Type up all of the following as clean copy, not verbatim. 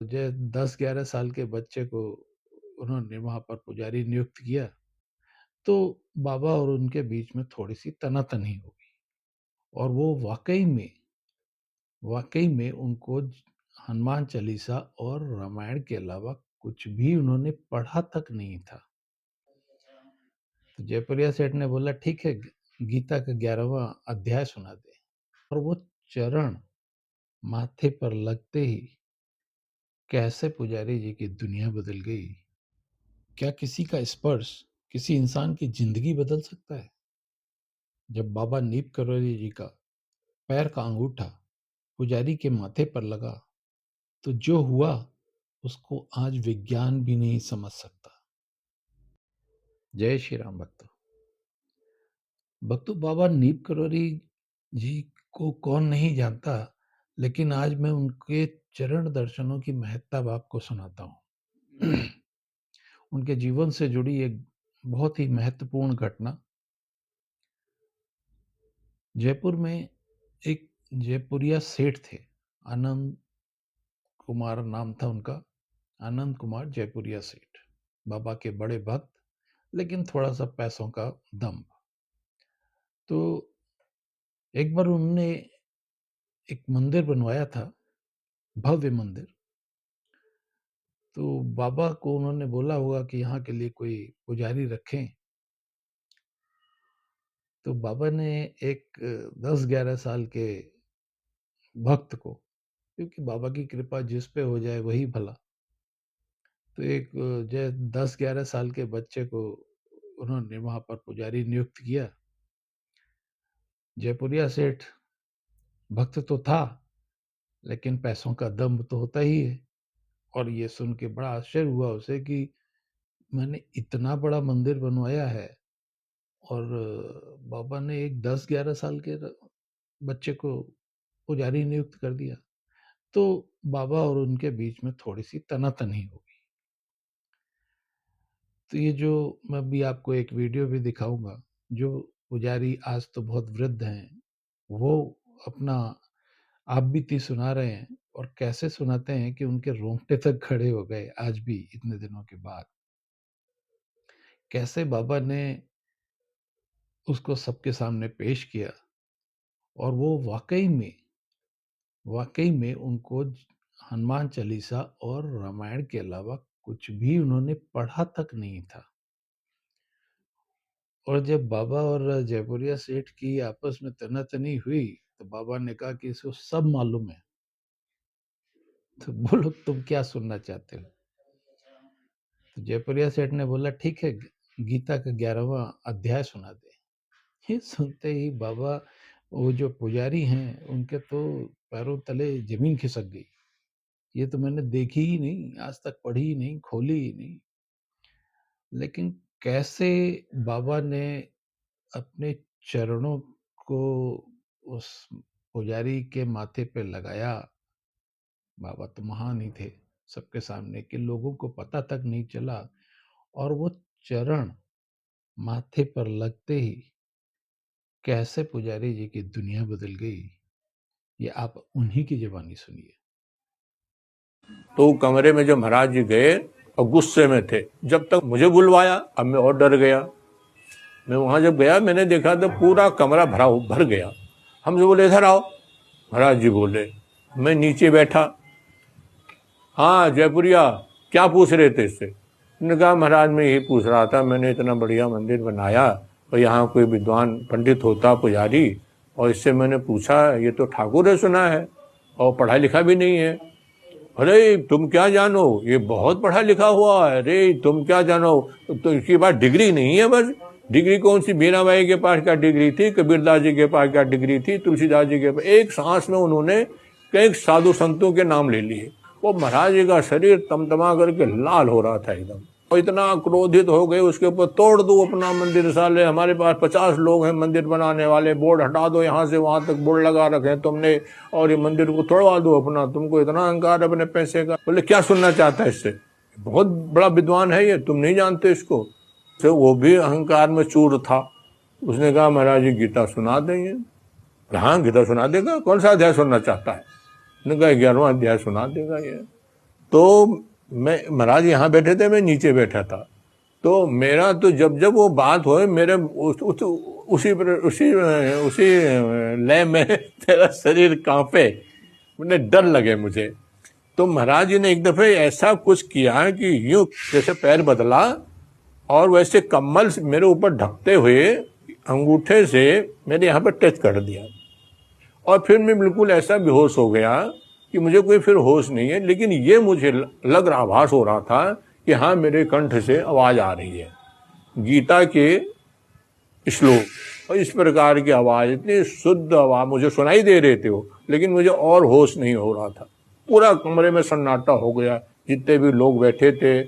जो 10-11 साल के बच्चे को उन्होंने वहाँ पर पुजारी नियुक्त किया, तो बाबा और उनके बीच में थोड़ी-सी तना-तनी हो गई और वो वाक़ई में उनको हनुमान चालीसा और रामायण के अलावा कुछ भी उन्होंने पढ़ा तक नहीं था। तो जयपुरिया सेठ ने बोला, "ठीक है, गीता का 11वां अध्याय सुना दे।" और वो चरण माथे पर लगते ही कैसे पुजारी जी की दुनिया बदल गई। क्या किसी का स्पर्श किसी इंसान की जिंदगी बदल सकता है? जब बाबा नीप करोली जी का पैर का अंगूठा पुजारी के माथे पर लगा, तो जो हुआ उसको आज विज्ञान भी नहीं समझ सकता। जय श्री राम भक्तों। भक्तों, बाबा नीप करोली जी को कौन नहीं जानता, लेकिन आज मैं उनके चरण दर्शनों की महत्ता आपको सुनाता हूँ। उनके जीवन से जुड़ी एक बहुत ही महत्वपूर्ण घटना। जयपुर में एक जयपुरिया सेठ थे, आनंद कुमार नाम था उनका, आनंद कुमार जयपुरिया सेठ। बाबा के बड़े भक्त, लेकिन थोड़ा सा पैसों का दम्भ। तो एक बार उन्होंने एक मंदिर बनवाया था, भव्य मंदिर। तो बाबा को उन्होंने बोला होगा कि यहाँ के लिए कोई पुजारी रखें। तो बाबा ने एक 10-11 साल के भक्त को, क्योंकि बाबा की कृपा जिस पे हो जाए वही भला, तो एक जो 10-11 साल के बच्चे को उन्होंने वहाँ पर पुजारी नियुक्त किया। जयपुरिया सेठ भक्त तो था, लेकिन पैसों का दम्भ तो होता ही है। और ये सुन के बड़ा आश्चर्य हुआ उसे कि मैंने इतना बड़ा मंदिर बनवाया है और बाबा ने एक 10-11 साल के बच्चे को पुजारी नियुक्त कर दिया। तो बाबा और उनके बीच में थोड़ी-सी तना-तनी हो गई। तो ये जो मैं अभी आपको एक वीडियो भी दिखाऊँगा, जो पुजारी आज तो बहुत वृद्ध हैं, वो अपना आप बीती सुना रहे हैं और कैसे सुनाते हैं कि उनके रोंगटे तक खड़े हो गए आज भी इतने दिनों के बाद। कैसे बाबा ने उसको सबके सामने पेश किया और वो वाक़ई में उनको हनुमान चालीसा और रामायण के अलावा कुछ भी उन्होंने पढ़ा तक नहीं था। और जब बाबा और जयपुरिया सेठ की आपस में तना-तनी हुई, तो बाबा ने कहा कि इसको सब मालूम है। तो बोलो तुम क्या सुनना चाहते हो? तो जयपुरिया सेठ ने बोला, ठीक है, गीता का 11वां अध्याय सुना दे। ये सुनते ही बाबा, वो जो पुजारी हैं, उनके तो पैरों तले जमीन खिसक गई। ये तो मैंने देखी ही नहीं, आज तक पढ़ी ही नहीं, खोली ही नहीं। लेकिन कैसे बाबा ने अपने चरणों को उस पुजारी के माथे पे लगाया। बाबा तो महान ही थे सबके सामने, कि लोगों को पता तक नहीं चला और वो चरण माथे पर लगते ही कैसे पुजारी जी की दुनिया बदल गई, ये आप उन्हीं की ज़बानी सुनिए। तो कमरे में जब महाराज जी गए और गुस्से में थे, जब तक मुझे बुलवाया, अब मैं और डर गया। मैं वहां जब गया, मैंने देखा तो पूरा कमरा भर गया। हमसे बोले इधर आओ। महाराज जी बोले, मैं नीचे बैठा। हाँ जयपुरिया, क्या पूछ रहे थे इससे? मैंने कहा महाराज मैं यही पूछ रहा था, मैंने इतना बढ़िया मंदिर बनाया और यहाँ कोई विद्वान पंडित होता पुजारी, और इससे मैंने पूछा, ये तो ठाकुर है सुना है और पढ़ा लिखा भी नहीं है। अरे तुम क्या जानो, ये बहुत पढ़ा लिखा हुआ है। अरे तुम क्या जानो, तो इसके पास डिग्री नहीं है। बस डिग्री कौन सी, मीराबाई के पास क्या डिग्री थी, कबीरदास जी के पास क्या डिग्री थी, तुलसीदास जी के पास। एक सांस में उन्होंने कई साधु संतों के नाम ले लिए। वो महाराज जी का शरीर तमतमा करके लाल हो रहा था एकदम, और इतना क्रोधित हो गए, उसके ऊपर तोड़ दो अपना मंदिर साले, हमारे पास 50 लोग हैं मंदिर बनाने वाले, बोर्ड हटा दो, यहाँ से वहां तक बोर्ड लगा रखे हैं तुमने, और ये मंदिर को तोड़वा दो अपना, तुमको इतना अहंकार अपने पैसे का। बोले क्या सुनना चाहता है इससे, बहुत बड़ा विद्वान है ये, तुम नहीं जानते इसको। तो वो भी अहंकार में चूर था। उसने कहा महाराज जी गीता सुना देंगे। हाँ गीता सुना देगा, कौन सा अध्याय सुनना चाहता है? उसने कहा 11वां अध्याय सुना देगा ये। तो मैं महाराज यहाँ बैठे थे, मैं नीचे बैठा था। तो मेरा तो जब जब वो बात हो मेरे उसी लय में तेरा शरीर कांपे, मुझे डर लगे मुझे। तो महाराज जी ने एक दफे ऐसा कुछ किया कि यूं जैसे पैर बदला और वैसे कम्बल मेरे ऊपर ढकते हुए अंगूठे से मेरे यहाँ पर टच कर दिया, और फिर मैं बिल्कुल ऐसा बेहोश हो गया कि मुझे कोई फिर होश नहीं है। लेकिन ये मुझे लग रहा, आभास हो रहा था कि हाँ मेरे कंठ से आवाज आ रही है, गीता के श्लोक और इस प्रकार की आवाज, इतनी शुद्ध आवाज मुझे सुनाई दे रहे थे वो, लेकिन मुझे और होश नहीं हो रहा था। पूरा कमरे में सन्नाटा हो गया, जितने भी लोग बैठे थे।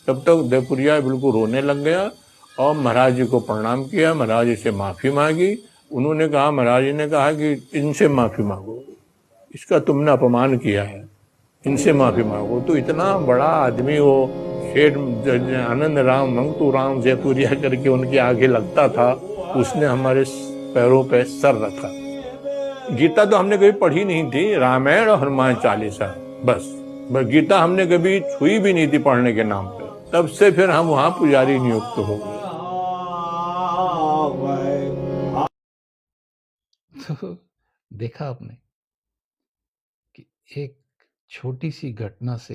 तब तक देवपुरिया बिल्कुल रोने लग गया और महाराज जी को प्रणाम किया, महाराज जी से माफी मांगी। उन्होंने कहा, महाराज जी ने कहा कि इनसे माफी मांगो, इसका तुमने अपमान किया है, इनसे माफी मांगो। तो इतना बड़ा आदमी वो शेठ आनंद राम मंगतू राम जयपुरिया करके उनके आगे लगता था, उसने हमारे पैरों पे सर रखा। गीता तो हमने कभी पढ़ी नहीं थी, रामायण और हनुमान चालीसा बस गीता हमने कभी छुई भी नहीं थी पढ़ने के नाम पे। तब से फिर हम वहां पुजारी नियुक्त हो गए। तो देखा आपने कि एक छोटी सी घटना से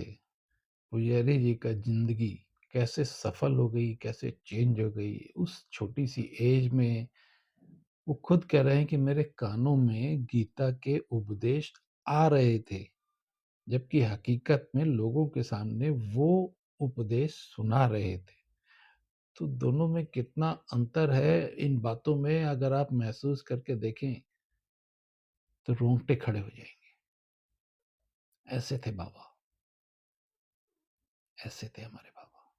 पुजारी जी का जिंदगी कैसे सफल हो गई, कैसे चेंज हो गई उस छोटी सी एज में। वो खुद कह रहे हैं कि मेरे कानों में गीता के उपदेश आ रहे थे, जबकि हकीकत में लोगों के सामने वो उपदेश सुना रहे थे। तो दोनों में कितना अंतर है, इन बातों में अगर आप महसूस करके देखें तो रोंगटे खड़े हो जाएंगे। ऐसे थे बाबा, ऐसे थे हमारे बाबा।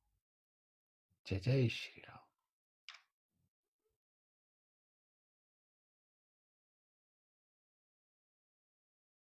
जय जय श्री